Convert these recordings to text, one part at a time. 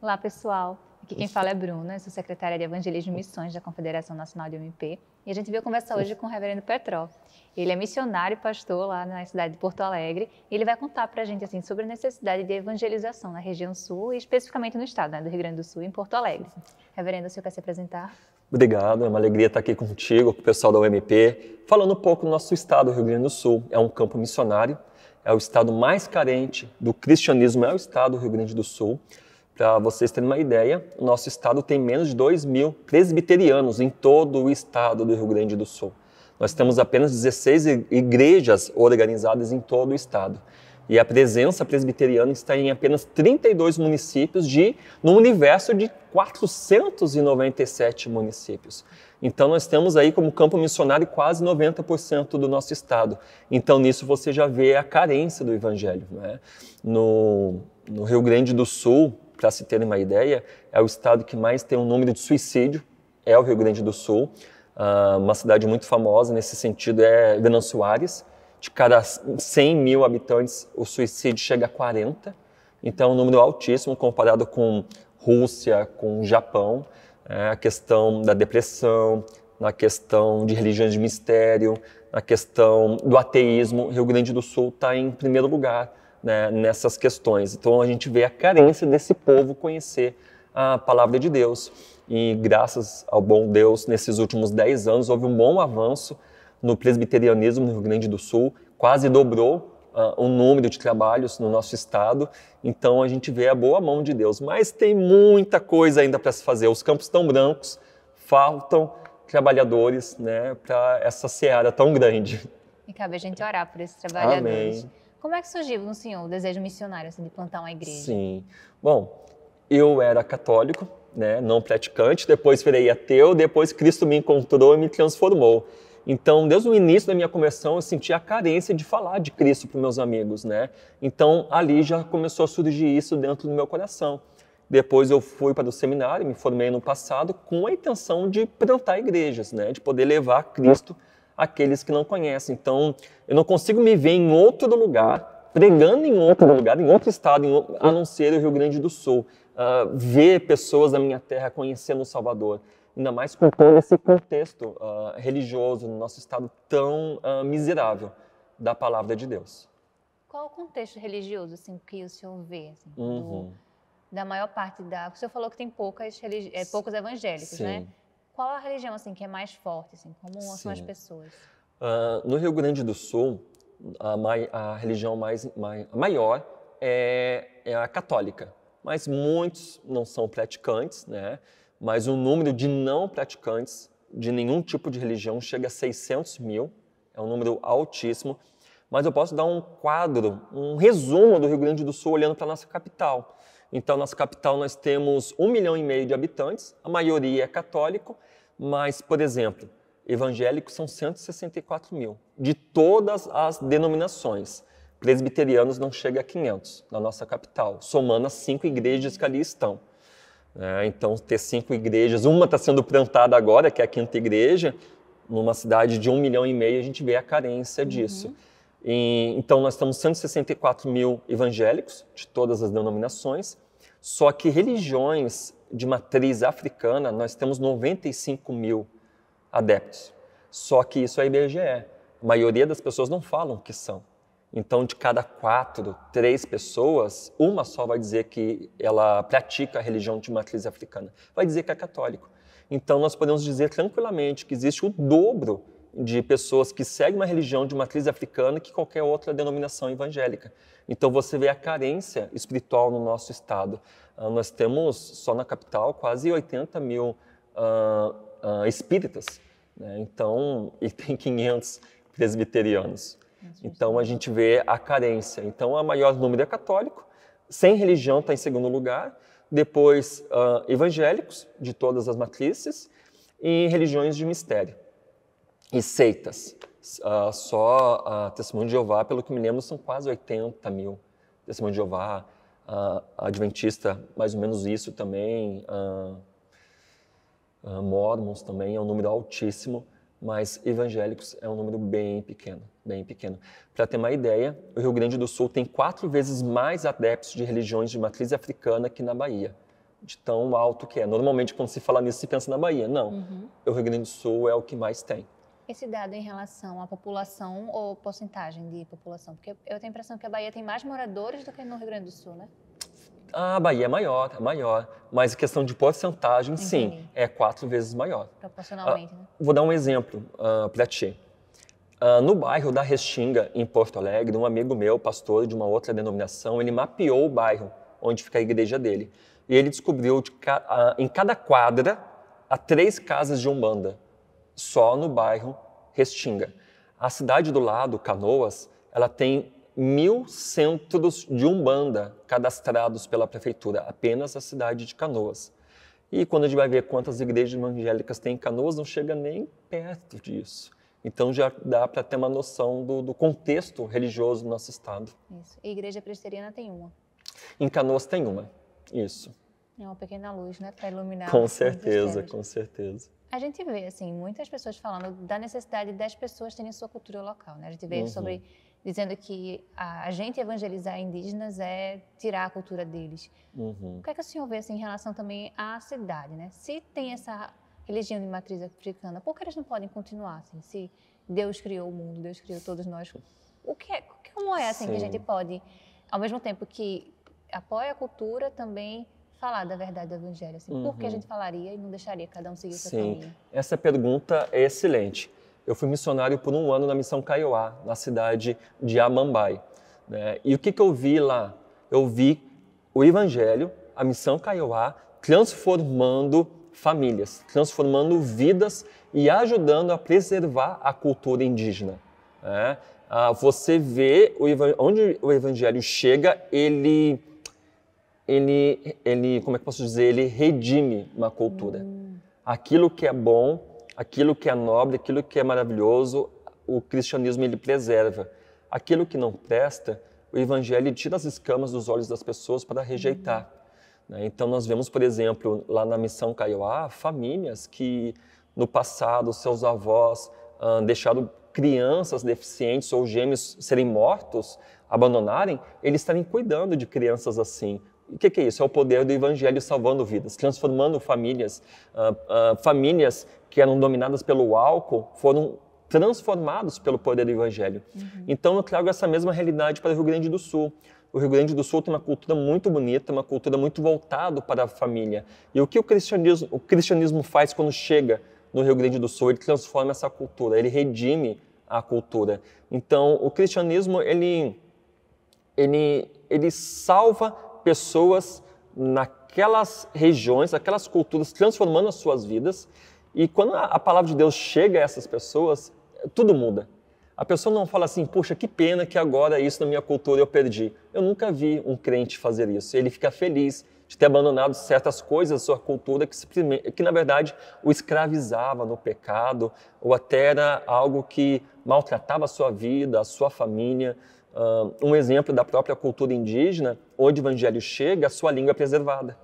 Olá, pessoal. Aqui quem fala é Bruna, eu sou secretária de Evangelismo e Missões da Confederação Nacional de UMP. E a gente veio conversar hoje com o reverendo Petró. Ele é missionário e pastor lá na cidade de Porto Alegre. E ele vai contar para a gente assim, sobre a necessidade de evangelização na região sul e especificamente no estado, do Rio Grande do Sul, em Porto Alegre. Reverendo, o senhor quer se apresentar? Obrigado, é uma alegria estar aqui contigo, com o pessoal da UMP, falando um pouco do nosso estado, o Rio Grande do Sul. É um campo missionário, é o estado mais carente do cristianismo, é o estado do Rio Grande do Sul. Para vocês terem uma ideia, o nosso estado tem menos de 2.000 presbiterianos em todo o estado do Rio Grande do Sul. Nós temos apenas 16 igrejas organizadas em todo o estado. E a presença presbiteriana está em apenas 32 municípios no universo de 497 municípios. Então nós temos aí como campo missionário quase 90% do nosso estado. Então nisso você já vê a carência do evangelho, né? No Rio Grande do Sul, para se terem uma ideia, é o estado que mais tem um número de suicídio, é o Rio Grande do Sul. Uma cidade muito famosa nesse sentido é Venâncio Aires. De cada 100 mil habitantes, o suicídio chega a 40. Então, um número altíssimo comparado com Rússia, com Japão. A questão da depressão, na questão de religiões de mistério, na questão do ateísmo. Rio Grande do Sul está em primeiro lugar, né, nessas questões. Então, a gente vê a carência desse povo conhecer a palavra de Deus. E graças ao bom Deus, nesses últimos 10 anos, houve um bom avanço no presbiterianismo no Rio Grande do Sul, quase dobrou o número de trabalhos no nosso estado, então a gente vê a boa mão de Deus. Mas tem muita coisa ainda para se fazer, os campos estão brancos, faltam trabalhadores, né, para essa seara tão grande. E cabe a gente orar por esses trabalhadores. Amém. Como é que surgiu no senhor o desejo missionário assim, de plantar uma igreja? Sim. Bom, eu era católico, né, não praticante, depois virei ateu, depois Cristo me encontrou e me transformou. Então, desde o início da minha conversão, eu senti a carência de falar de Cristo para os meus amigos, né? Então, ali já começou a surgir isso dentro do meu coração. Depois eu fui para o seminário, me formei no passado com a intenção de plantar igrejas, né? De poder levar Cristo àqueles que não conhecem. Então, eu não consigo me ver em outro lugar, pregando em outro lugar, em outro estado, a não ser o Rio Grande do Sul. Ver pessoas da minha terra conhecendo o Salvador. Ainda mais com todo esse contexto religioso no nosso estado tão miserável da palavra de Deus. Qual o contexto religioso assim, que o senhor vê? Assim, da maior parte da... O senhor falou que tem poucos evangélicos, Sim. né? Qual a religião assim, que é mais forte? Assim, como são as pessoas? No Rio Grande do Sul, a religião maior é a católica. Mas muitos não são praticantes, né? Mas o número de não praticantes de nenhum tipo de religião chega a 600 mil, é um número altíssimo. Mas eu posso dar um quadro, um resumo do Rio Grande do Sul olhando para a nossa capital. Então, nossa capital nós temos 1,5 milhão de habitantes, a maioria é católico, mas, por exemplo, evangélicos são 164 mil, de todas as denominações. Presbiterianos não chega a 500 na nossa capital, somando as 5 igrejas que ali estão. Então, ter 5 igrejas, uma está sendo plantada agora, que é a 5ª igreja, numa cidade de 1,5 milhão, a gente vê a carência disso. Então, nós temos 164 mil evangélicos, de todas as denominações, só que religiões de matriz africana, nós temos 95 mil adeptos. Só que isso é IBGE. A maioria das pessoas não falam o que são. Então, de cada 4, 3 pessoas, uma só vai dizer que ela pratica a religião de matriz africana. Vai dizer que é católico. Então, nós podemos dizer tranquilamente que existe o dobro de pessoas que seguem uma religião de matriz africana que qualquer outra denominação evangélica. Então, você vê a carência espiritual no nosso estado. Nós temos, só na capital, quase 80 mil espíritas, né? Então, e tem 500 presbiterianos. Então, a gente vê a carência. Então, o maior número é católico, sem religião está em segundo lugar, depois evangélicos, de todas as matrizes, e religiões de mistério. E seitas. Só a Testemunho de Jeová, pelo que me lembro, são quase 80 mil. Testemunho de Jeová, Adventista, mais ou menos isso também, Mormons também, é um número altíssimo. Mas evangélicos é um número bem pequeno, bem pequeno. Para ter uma ideia, o Rio Grande do Sul tem 4 vezes mais adeptos de religiões de matriz africana que na Bahia. de tão alto que é. Normalmente, quando se fala nisso, se pensa na Bahia. Não, o Rio Grande do Sul é o que mais tem. Esse dado em relação à população ou porcentagem de população? Porque eu tenho a impressão que a Bahia tem mais moradores do que no Rio Grande do Sul, né? A Bahia é maior, mas a questão de porcentagem, Entendi. sim, é 4 vezes maior. Proporcionalmente, né? Vou dar um exemplo para ti. No bairro da Restinga, em Porto Alegre, um amigo meu, pastor de uma outra denominação, ele mapeou o bairro onde fica a igreja dele. E ele descobriu em cada quadra há 3 casas de Umbanda, só no bairro Restinga. A cidade do lado, Canoas, ela tem 1.000 centros de Umbanda cadastrados pela prefeitura, apenas a cidade de Canoas. E quando a gente vai ver quantas igrejas evangélicas tem em Canoas, não chega nem perto disso. Então já dá para ter uma noção do contexto religioso do nosso estado. Isso. E a igreja presbiteriana tem uma. Em Canoas tem uma, isso. É uma pequena luz, né, para iluminar. Com certeza, com certeza. A gente vê, assim, muitas pessoas falando da necessidade das pessoas terem sua cultura local, né? A gente vê dizendo que a gente evangelizar indígenas é tirar a cultura deles. O que é que o senhor vê, assim, em relação também à cidade, né? Se tem essa religião de matriz africana, por que eles não podem continuar, assim? Se Deus criou o mundo, Deus criou todos nós, como é, assim, que a gente pode, ao mesmo tempo que apoia a cultura, também falar da verdade do evangelho, assim, por que a gente falaria e não deixaria cada um seguir o seu caminho? Essa pergunta é excelente. Eu fui missionário por 1 ano na Missão Kaiowá, na cidade de Amambai, né? E o que eu vi lá? Eu vi o evangelho, a Missão Kaiowá, transformando famílias, transformando vidas e ajudando a preservar a cultura indígena, né? Você vê onde o evangelho chega, ele, como é que eu posso dizer, ele redime uma cultura. Aquilo que é bom, aquilo que é nobre, aquilo que é maravilhoso, o cristianismo ele preserva. Aquilo que não presta, o evangelho tira as escamas dos olhos das pessoas para rejeitar. Então nós vemos, por exemplo, lá na Missão Kaiowá, famílias que no passado seus avós deixaram crianças deficientes ou gêmeos serem mortos, abandonarem, eles estarem cuidando de crianças assim. O que é isso? É o poder do evangelho salvando vidas, transformando famílias. Famílias que eram dominadas pelo álcool foram transformados pelo poder do evangelho. Então eu trago essa mesma realidade para o Rio Grande do Sul. O Rio Grande do Sul tem uma cultura muito bonita, uma cultura muito voltada para a família. E o que o cristianismo faz quando chega no Rio Grande do Sul? Ele transforma essa cultura, ele redime a cultura. Então o cristianismo ele salva pessoas naquelas regiões, aquelas culturas, transformando as suas vidas. E quando a palavra de Deus chega a essas pessoas, tudo muda. A pessoa não fala assim, puxa, que pena que agora isso na minha cultura eu perdi. Eu nunca vi um crente fazer isso. Ele fica feliz de ter abandonado certas coisas da sua cultura que na verdade, o escravizava no pecado, ou até era algo que maltratava a sua vida, a sua família. Um exemplo da própria cultura indígena, onde o evangelho chega, a sua língua é preservada.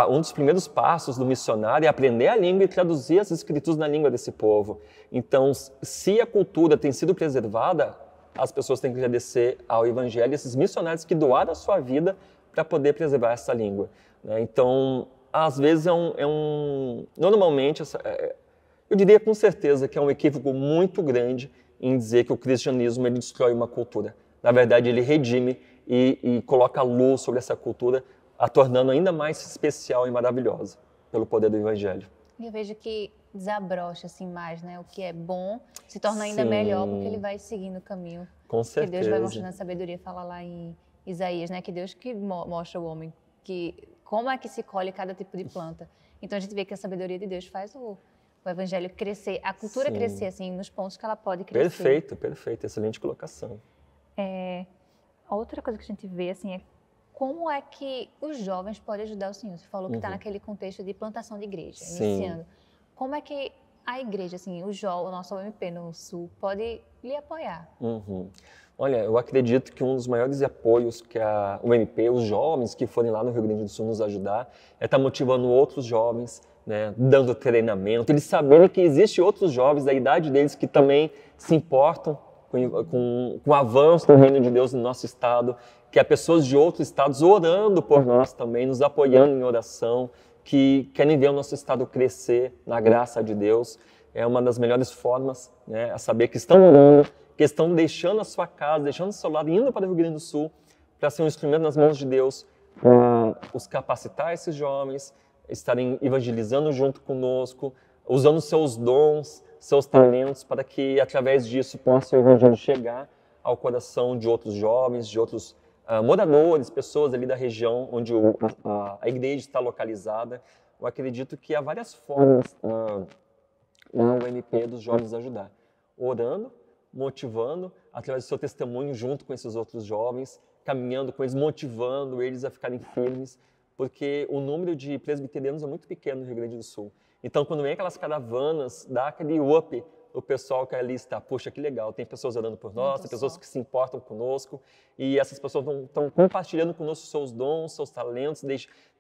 Um dos primeiros passos do missionário é aprender a língua e traduzir as escrituras na língua desse povo. Então, se a cultura tem sido preservada, as pessoas têm que agradecer ao evangelho, esses missionários que doaram a sua vida para poder preservar essa língua. Então, às vezes normalmente, eu diria com certeza que é um equívoco muito grande em dizer que o cristianismo ele destrói uma cultura. Na verdade, ele redime e coloca luz sobre essa cultura, a tornando ainda mais especial e maravilhosa pelo poder do evangelho. Eu vejo que desabrocha assim mais, né? O que é bom se torna ainda melhor porque ele vai seguindo o caminho. Com certeza. Que Deus vai mostrando a sabedoria, fala lá em Isaías, né? Que Deus que mostra ao homem como é que se colhe cada tipo de planta. Então a gente vê que a sabedoria de Deus faz o evangelho crescer, a cultura crescer assim nos pontos que ela pode crescer. Perfeito, excelente colocação. Outra coisa que a gente vê assim é como é que os jovens podem ajudar o senhor? Você falou que está naquele contexto de plantação de igreja, iniciando. Como é que a igreja, assim, o nosso OMP no Sul, pode lhe apoiar? Olha, eu acredito que um dos maiores apoios que a UMP, os jovens que forem lá no Rio Grande do Sul nos ajudar, é estar motivando outros jovens, né, dando treinamento, eles saberem que existem outros jovens da idade deles que também se importam com o avanço do reino de Deus no nosso estado, que há pessoas de outros estados orando por nós também, nos apoiando em oração, que querem ver o nosso estado crescer na graça de Deus. É uma das melhores formas, né, a saber que estão orando, que estão deixando a sua casa, deixando o seu lado, indo para o Rio Grande do Sul, para ser um instrumento nas mãos de Deus, para os capacitar esses jovens, estarem evangelizando junto conosco, usando seus dons, seus talentos, para que através disso possa o evangelho chegar ao coração de outros jovens, de outros moradores, pessoas ali da região onde a igreja está localizada. Eu acredito que há várias formas na UMP dos jovens ajudar. Orando, motivando, através do seu testemunho junto com esses outros jovens, caminhando com eles, motivando eles a ficarem firmes, porque o número de presbiterianos é muito pequeno no Rio Grande do Sul. Então, quando vem aquelas caravanas, dá aquele up o pessoal que ali está, puxa, que legal, tem pessoas orando por nós, tem pessoas que se importam conosco, e essas pessoas estão compartilhando conosco seus dons, seus talentos,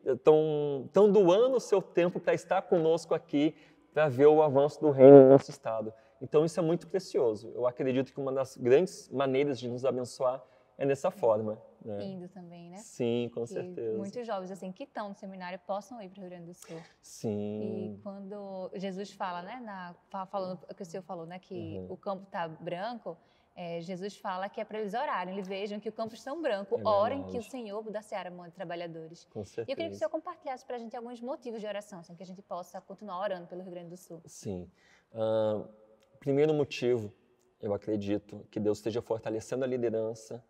estão doando o seu tempo para estar conosco aqui, para ver o avanço do reino no nosso estado. Então, isso é muito precioso. Eu acredito que uma das grandes maneiras de nos abençoar é dessa forma. Né? Indo também, né? Sim, com certeza. Muitos jovens assim que estão no seminário possam ir para o Rio Grande do Sul. Sim. E quando Jesus fala, né, falando o que o senhor falou, né, que o campo está branco, Jesus fala que é para eles orarem, eles vejam que o campo está branco, orem que o Senhor da Seara mande trabalhadores. Com certeza. E eu queria que o senhor compartilhasse para a gente alguns motivos de oração, assim, que a gente possa continuar orando pelo Rio Grande do Sul. Sim. Primeiro motivo, eu acredito que Deus esteja fortalecendo a liderança,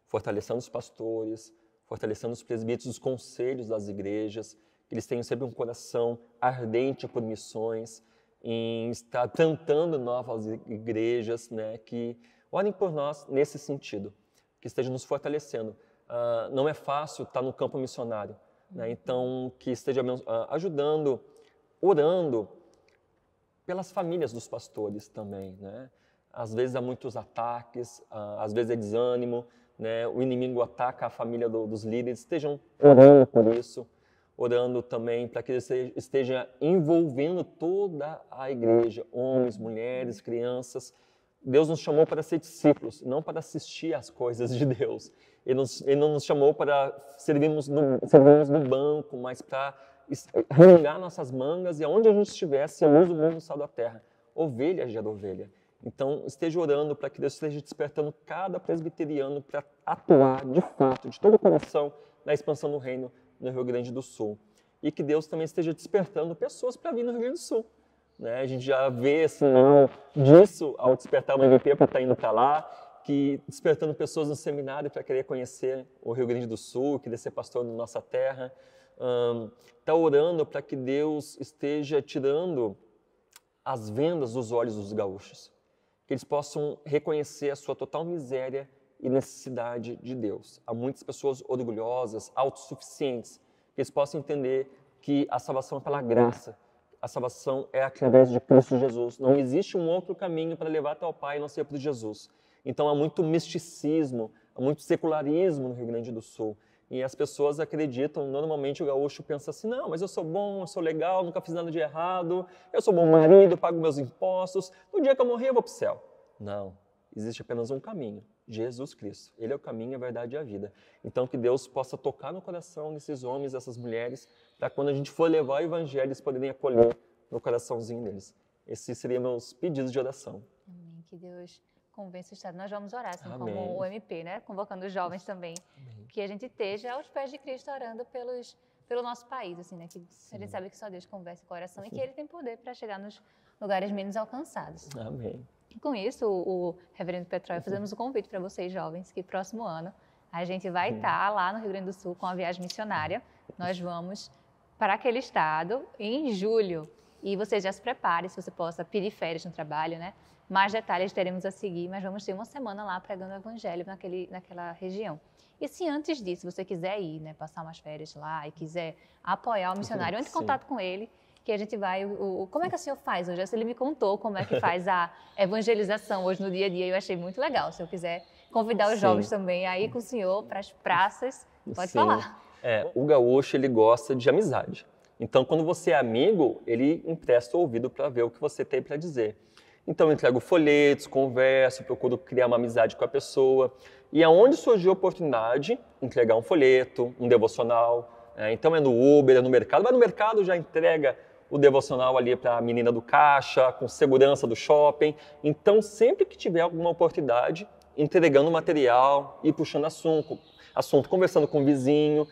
fortalecendo os pastores, fortalecendo os presbíteros, os conselhos das igrejas, que eles tenham sempre um coração ardente por missões, em estar plantando novas igrejas, né, que orem por nós nesse sentido, que esteja nos fortalecendo. Não é fácil estar no campo missionário, né, então que esteja ajudando, orando pelas famílias dos pastores também, né? Às vezes há muitos ataques, às vezes é desânimo, né? O inimigo ataca a família dos líderes, estejam orando por isso, orando também para que ele esteja envolvendo toda a igreja, homens, mulheres, crianças. Deus nos chamou para ser discípulos, não para assistir às coisas de Deus. Ele não nos chamou para servirmos no banco, mas para reunir nossas mangas e aonde a gente estiver, sermos o mundo sal da terra. Ovelha gera ovelha. Então, esteja orando para que Deus esteja despertando cada presbiteriano para atuar, de fato, de todo o coração, na expansão do reino no Rio Grande do Sul. E que Deus também esteja despertando pessoas para vir no Rio Grande do Sul. Né? A gente já vê sinal disso ao despertar o MVP para estar indo para lá, que despertando pessoas no seminário para querer conhecer o Rio Grande do Sul, querer ser pastor na nossa terra. Está orando para que Deus esteja tirando as vendas dos olhos dos gaúchos, que eles possam reconhecer a sua total miséria e necessidade de Deus. Há muitas pessoas orgulhosas, autossuficientes, que eles possam entender que a salvação é pela graça, a salvação é através de Cristo Jesus. Não existe um outro caminho para levar até o Pai a não ser por Jesus. Então há muito misticismo, há muito secularismo no Rio Grande do Sul. E as pessoas acreditam, normalmente o gaúcho pensa assim, não, mas eu sou bom, eu sou legal, nunca fiz nada de errado, eu sou bom marido, pago meus impostos, no dia que eu morrer eu vou para o céu. Não, existe apenas um caminho, Jesus Cristo. Ele é o caminho, a verdade e a vida. Então que Deus possa tocar no coração desses homens, dessas mulheres, para quando a gente for levar o evangelho, eles poderem acolher no coraçãozinho deles. Esses seriam meus pedidos de oração. Amém. Que Deus convença o Estado. Nós vamos orar, assim Amém. como o MP, né? Convocando os jovens também. Amém. Que a gente esteja aos pés de Cristo orando pelo nosso país, assim, né? Que a gente sabe que só Deus conversa o coração e que Ele tem poder para chegar nos lugares menos alcançados. Amém. E com isso, o Reverendo Petróleo, fazemos um convite para vocês, jovens, que próximo ano a gente vai estar lá no Rio Grande do Sul com a viagem missionária. Nós vamos para aquele estado em julho. E você já se prepare, se você possa pedir férias no trabalho, né? Mais detalhes teremos a seguir, mas vamos ter uma semana lá pregando o evangelho naquela região. E se antes disso você quiser ir, né, passar umas férias lá e quiser apoiar o missionário, entre em contato com ele, que a gente vai... Como é que o senhor faz hoje? Ele me contou como é que faz a evangelização hoje no dia a dia e eu achei muito legal. Se eu quiser convidar os jovens também a ir com o senhor para as praças, pode falar. O gaúcho, ele gosta de amizade. Então, quando você é amigo, ele empresta o ouvido para ver o que você tem para dizer. Então eu entrego folhetos, converso, procuro criar uma amizade com a pessoa. E aonde surgiu a oportunidade, entregar um folheto, um devocional. Então é no Uber, é no mercado. Vai no mercado, já entrega o devocional ali para a menina do caixa, com segurança do shopping. Então sempre que tiver alguma oportunidade, entregando material e puxando assunto, conversando com o vizinho.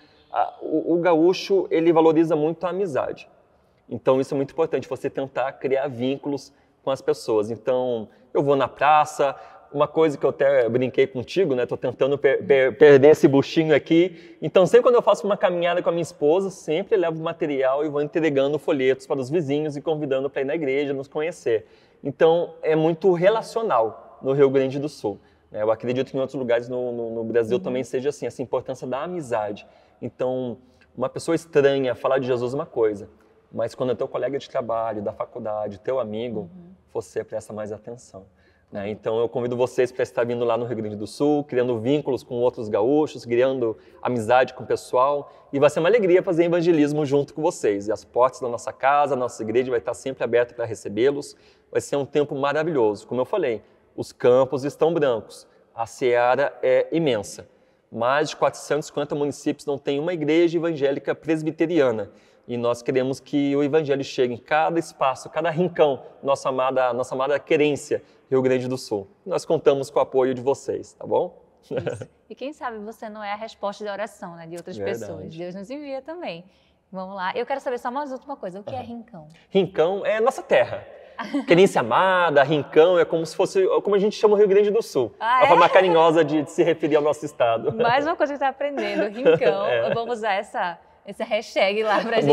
O gaúcho, ele valoriza muito a amizade. Então isso é muito importante, você tentar criar vínculos com as pessoas. Então eu vou na praça, uma coisa que eu até brinquei contigo, né? Tô tentando perder esse buchinho aqui. Então sempre quando eu faço uma caminhada com a minha esposa, sempre levo material e vou entregando folhetos para os vizinhos e convidando para ir na igreja, nos conhecer. Então é muito relacional no Rio Grande do Sul. Eu acredito que em outros lugares no Brasil também seja assim, essa importância da amizade. Então, uma pessoa estranha falar de Jesus é uma coisa, mas quando é teu colega de trabalho, da faculdade, teu amigo, você presta mais atenção. Então, eu convido vocês para estar vindo lá no Rio Grande do Sul, criando vínculos com outros gaúchos, criando amizade com o pessoal, e vai ser uma alegria fazer evangelismo junto com vocês. E as portas da nossa casa, da nossa igreja vai estar sempre aberta para recebê-los. Vai ser um tempo maravilhoso. Como eu falei, os campos estão brancos, a seara é imensa. Mais de 450 municípios não têm uma igreja evangélica presbiteriana. E nós queremos que o evangelho chegue em cada espaço, cada rincão, nossa amada querência, Rio Grande do Sul. Nós contamos com o apoio de vocês, tá bom? Isso. E quem sabe você não é a resposta de oração, né, de outras pessoas. Deus nos envia também. Vamos lá. Eu quero saber só mais última coisa. O que é rincão? Rincão é nossa terra. Querência amada, rincão, é como se fosse, como a gente chama o Rio Grande do Sul. Uma forma carinhosa de se referir ao nosso estado. Mais uma coisa que está aprendendo, rincão. Vamos usar essa hashtag lá pra gente.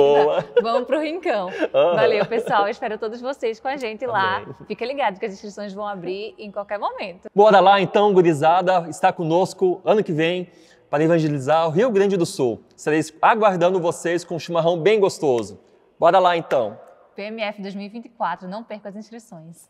Vamos pro rincão. Valeu, pessoal. Espero todos vocês com a gente lá. Amém. Fica ligado que as inscrições vão abrir em qualquer momento. Bora lá então, gurizada, está conosco ano que vem para evangelizar o Rio Grande do Sul. Estarei aguardando vocês com um chimarrão bem gostoso. Bora lá então. PMF 2024, não perca as inscrições.